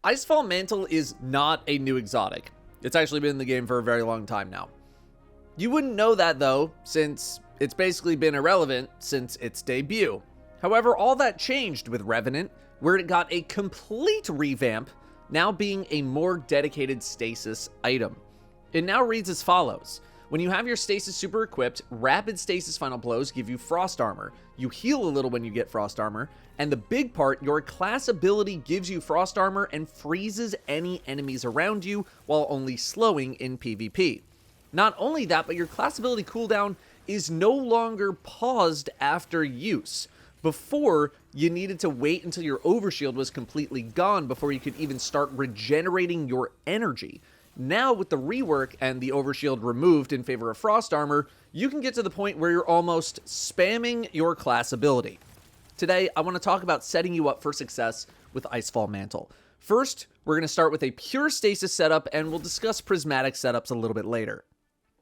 Icefall Mantle is not a new exotic. It's actually been in the game for a very long time now. You wouldn't know that though, since it's basically been irrelevant since its debut. However, all that changed with Revenant, where it got a complete revamp, now being a more dedicated stasis item. It now reads as follows. When you have your stasis super equipped, rapid stasis final blows give you frost armor. You heal a little when you get frost armor, and the big part, your class ability gives you frost armor and freezes any enemies around you while only slowing in PvP. Not only that, but your class ability cooldown is no longer paused after use. Before, you needed to wait until your overshield was completely gone before you could even start regenerating your energy. Now, with the rework and the overshield removed in favor of frost armor, you can get to the point where you're almost spamming your class ability. Today, I want to talk about setting you up for success with Icefall Mantle. First, we're going to start with a pure stasis setup, and we'll discuss prismatic setups a little bit later.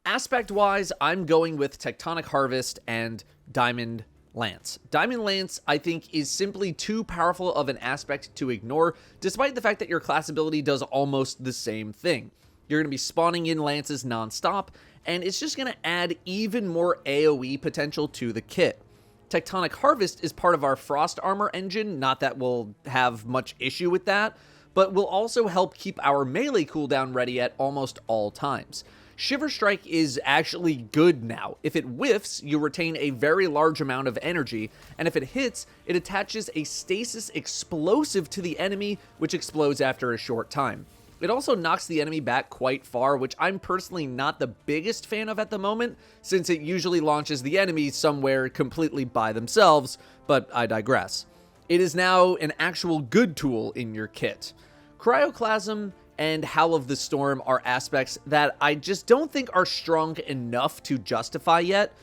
Aspect-wise, I'm going with Tectonic Harvest and Diamond Lance. Diamond Lance, I think, is simply too powerful of an aspect to ignore, despite the fact that your class ability does almost the same thing. You're going to be spawning in lances nonstop, and it's just going to add even more AoE potential to the kit. Tectonic Harvest is part of our Frost Armor engine, not that we'll have much issue with that, but will also help keep our melee cooldown ready at almost all times. Shiver Strike is actually good now. If it whiffs, you retain a very large amount of energy, and if it hits, it attaches a stasis explosive to the enemy, which explodes after a short time. It also knocks the enemy back quite far, which I'm personally not the biggest fan of at the moment, since it usually launches the enemy somewhere completely by themselves, but I digress. It is now an actual good tool in your kit. Cryoclasm and Howl of the Storm are aspects that I just don't think are strong enough to justify yet,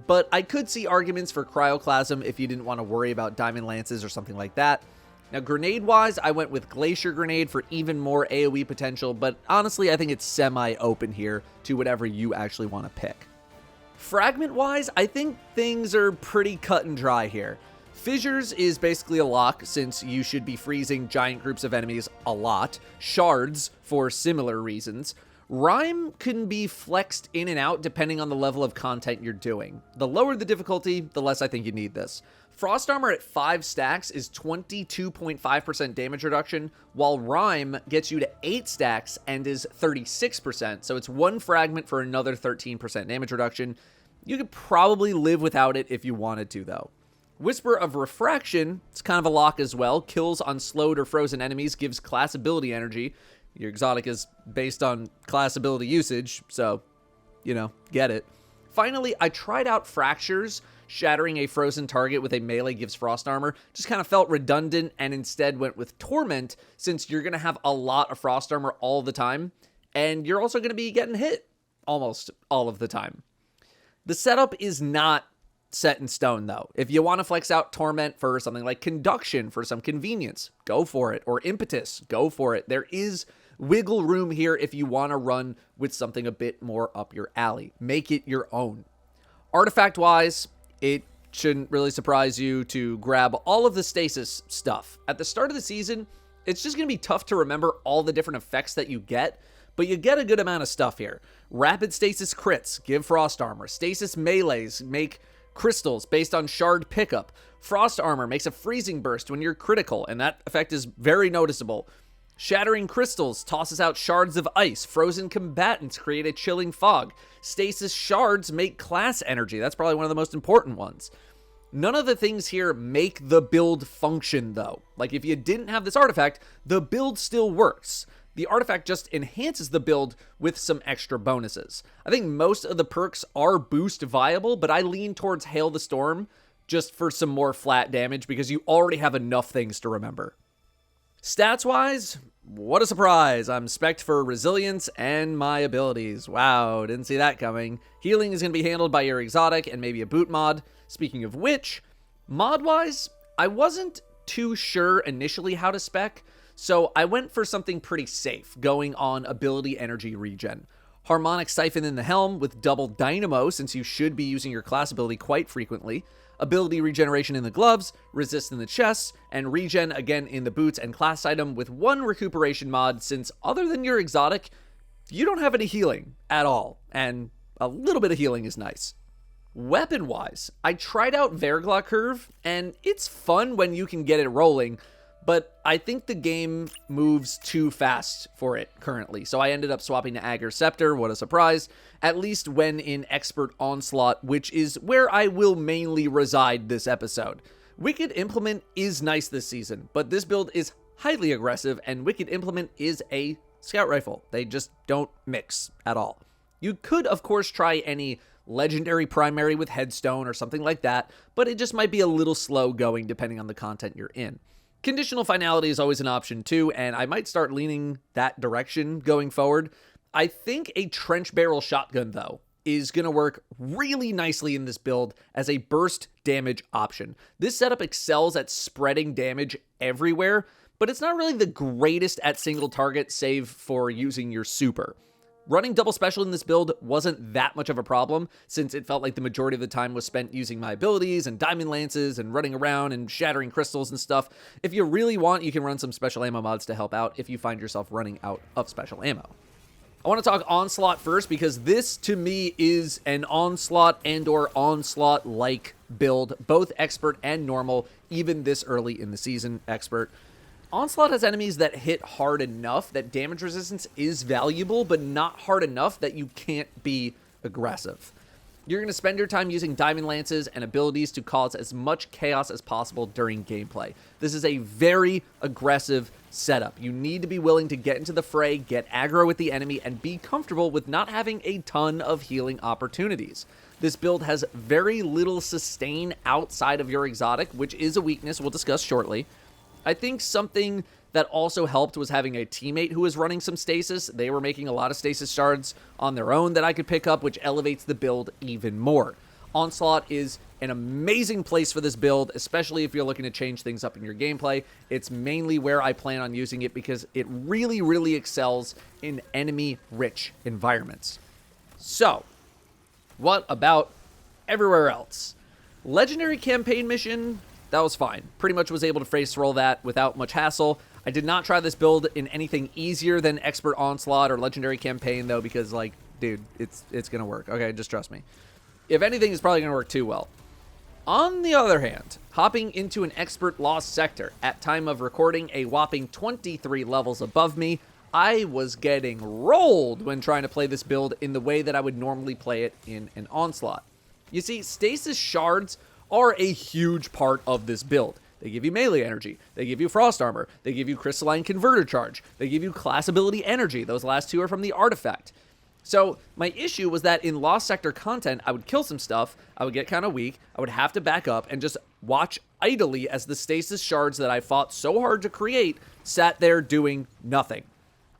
but I could see arguments for Cryoclasm if you didn't want to worry about Diamond Lances or something like that. Now, grenade-wise, I went with Glacier Grenade for even more AoE potential, but honestly, I think it's semi-open here to whatever you actually want to pick. Fragment-wise, I think things are pretty cut and dry here. Fissures is basically a lock, since you should be freezing giant groups of enemies a lot. Shards, for similar reasons. Rhyme can be flexed in and out depending on the level of content you're doing. The lower the difficulty, the less I think you need this. Frost Armor at 5 stacks is 22.5% damage reduction, while Rhyme gets you to 8 stacks and is 36%, so it's 1 fragment for another 13% damage reduction. You could probably live without it if you wanted to, though. Whisper of Refraction, it's kind of a lock as well. Kills on slowed or frozen enemies, gives class ability energy. Your exotic is based on class ability usage, so, get it. Finally, I tried out Fractures. Shattering a frozen target with a melee gives frost armor. Just kind of felt redundant, and instead went with Torment, since you're going to have a lot of frost armor all the time, and you're also going to be getting hit almost all of the time. The setup is not set in stone, though. If you want to flex out Torment for something like Conduction for some convenience, go for it. Or Impetus, go for it. There is wiggle room here if you want to run with something a bit more up your alley. Make it your own. Artifact-wise, it shouldn't really surprise you to grab all of the stasis stuff. At the start of the season, it's just going to be tough to remember all the different effects that you get, but you get a good amount of stuff here. Rapid stasis crits give frost armor. Stasis melees make crystals based on shard pickup. Frost armor makes a freezing burst when you're critical, and that effect is very noticeable. Shattering crystals tosses out shards of ice. Frozen combatants create a chilling fog. Stasis shards make class energy. That's probably one of the most important ones. None of the things here make the build function, though. Like, if you didn't have this artifact, the build still works. The artifact just enhances the build with some extra bonuses. I think most of the perks are boost viable, but I lean towards Hail the Storm just for some more flat damage because you already have enough things to remember. Stats-wise, what a surprise. I'm spec'd for resilience and my abilities. Wow, didn't see that coming. Healing is going to be handled by your exotic and maybe a boot mod. Speaking of which, mod-wise, I wasn't too sure initially how to spec, so I went for something pretty safe, going on ability energy regen. Harmonic Siphon in the helm with double dynamo, since you should be using your class ability quite frequently. Ability regeneration in the gloves, resist in the chests, and regen again in the boots and class item with 1 recuperation mod, since other than your exotic, you don't have any healing at all, and a little bit of healing is nice. Weapon-wise, I tried out Vergla Curve, and it's fun when you can get it rolling, but I think the game moves too fast for it currently, so I ended up swapping to Agar Scepter, what a surprise, at least when in Expert Onslaught, which is where I will mainly reside this episode. Wicked Implement is nice this season, but this build is highly aggressive, and Wicked Implement is a scout rifle. They just don't mix at all. You could, of course, try any legendary primary with Headstone or something like that, but it just might be a little slow going depending on the content you're in. Conditional finality is always an option too, and I might start leaning that direction going forward. I think a trench barrel shotgun, though, is going to work really nicely in this build as a burst damage option. This setup excels at spreading damage everywhere, but it's not really the greatest at single target save for using your super. Running double special in this build wasn't that much of a problem, since it felt like the majority of the time was spent using my abilities and diamond lances and running around and shattering crystals and stuff. If you really want, you can run some special ammo mods to help out if you find yourself running out of special ammo. I want to talk Onslaught first, because this to me is an Onslaught and or Onslaught-like build, both expert and normal, even this early in the season, expert. Onslaught has enemies that hit hard enough that damage resistance is valuable, but not hard enough that you can't be aggressive. You're going to spend your time using diamond lances and abilities to cause as much chaos as possible during gameplay. This is a very aggressive setup. You need to be willing to get into the fray, get aggro with the enemy, and be comfortable with not having a ton of healing opportunities. This build has very little sustain outside of your exotic, which is a weakness we'll discuss shortly. I think something that also helped was having a teammate who was running some stasis. They were making a lot of stasis shards on their own that I could pick up, which elevates the build even more. Onslaught is an amazing place for this build, especially if you're looking to change things up in your gameplay. It's mainly where I plan on using it because it really, really excels in enemy-rich environments. So, what about everywhere else? Legendary campaign mission, that was fine. Pretty much was able to face roll that without much hassle. I did not try this build in anything easier than Expert Onslaught or Legendary Campaign, though, because, like, dude, it's going to work. Okay, just trust me. If anything, it's probably going to work too well. On the other hand, hopping into an Expert Lost Sector at time of recording a whopping 23 levels above me, I was getting rolled when trying to play this build in the way that I would normally play it in an Onslaught. You see, Stasis Shards are a huge part of this build. They give you melee energy, they give you frost armor, they give you crystalline converter charge, they give you class ability energy. Those last two are from the artifact. So my issue was that in Lost Sector content, I would kill some stuff, I would get kind of weak, I would have to back up and just watch idly as the stasis shards that I fought so hard to create sat there doing nothing.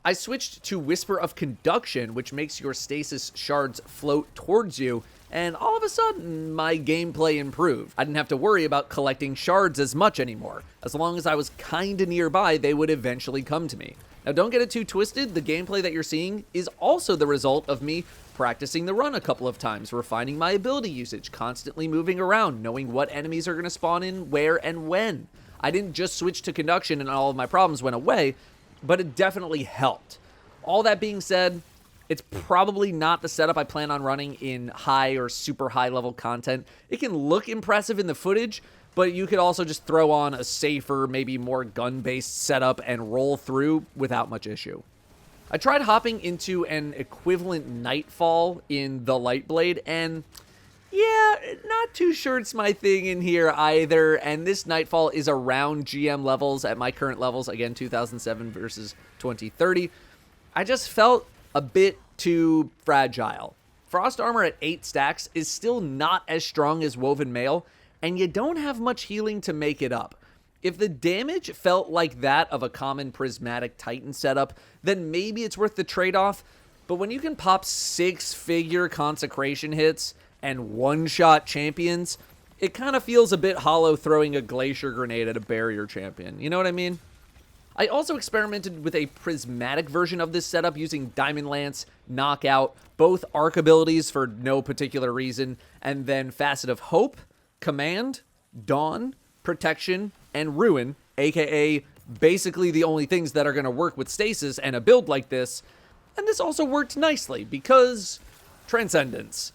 I switched to Whisper of Conduction, which makes your stasis shards float towards you, and all of a sudden, my gameplay improved. I didn't have to worry about collecting shards as much anymore. As long as I was kinda nearby, they would eventually come to me. Now, don't get it too twisted. The gameplay that you're seeing is also the result of me practicing the run a couple of times, refining my ability usage, constantly moving around, knowing what enemies are going to spawn in, where, and when. I didn't just switch to Conduction and all of my problems went away, but it definitely helped. All that being said, it's probably not the setup I plan on running in high or super high level content. It can look impressive in the footage, but you could also just throw on a safer, maybe more gun-based setup and roll through without much issue. I tried hopping into an equivalent Nightfall in the Lightblade, and yeah, not too sure it's my thing in here either, and this Nightfall is around GM levels at my current levels, again, 2007 versus 2030. I just felt a bit too fragile. Frost armor at 8 stacks is still not as strong as Woven Mail, and you don't have much healing to make it up. If the damage felt like that of a common Prismatic Titan setup, then maybe it's worth the trade-off, but when you can pop 6-figure consecration hits and one-shot champions, it kind of feels a bit hollow throwing a glacier grenade at a barrier champion. You know what I mean? I also experimented with a prismatic version of this setup using Diamond Lance, Knockout, both arc abilities for no particular reason, and then Facet of Hope, Command, Dawn, Protection, and Ruin, aka basically the only things that are going to work with Stasis and a build like this. And this also worked nicely because Transcendence.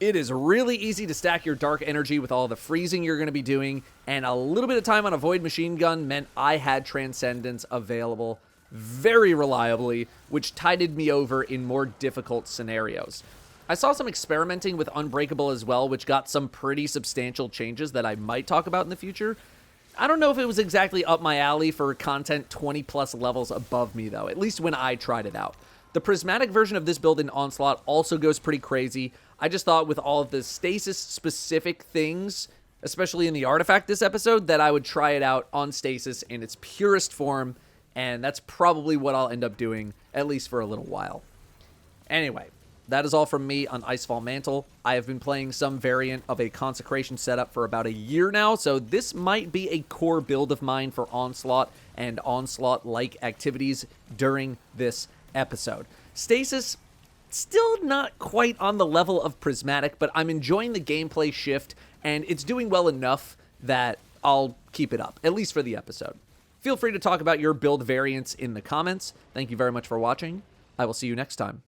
It is really easy to stack your dark energy with all the freezing you're going to be doing, and a little bit of time on a Void Machine Gun meant I had Transcendence available very reliably, which tided me over in more difficult scenarios. I saw some experimenting with Unbreakable as well, which got some pretty substantial changes that I might talk about in the future. I don't know if it was exactly up my alley for content 20 plus levels above me though, at least when I tried it out. The prismatic version of this build in Onslaught also goes pretty crazy. I just thought with all of the Stasis-specific things, especially in the artifact this episode, that I would try it out on Stasis in its purest form, and that's probably what I'll end up doing, at least for a little while. Anyway, that is all from me on Icefall Mantle. I have been playing some variant of a Consecration setup for about a year now, so this might be a core build of mine for Onslaught and Onslaught-like activities during this episode. Stasis, still not quite on the level of Prismatic, but I'm enjoying the gameplay shift, and it's doing well enough that I'll keep it up, at least for the episode. Feel free to talk about your build variants in the comments. Thank you very much for watching. I will see you next time.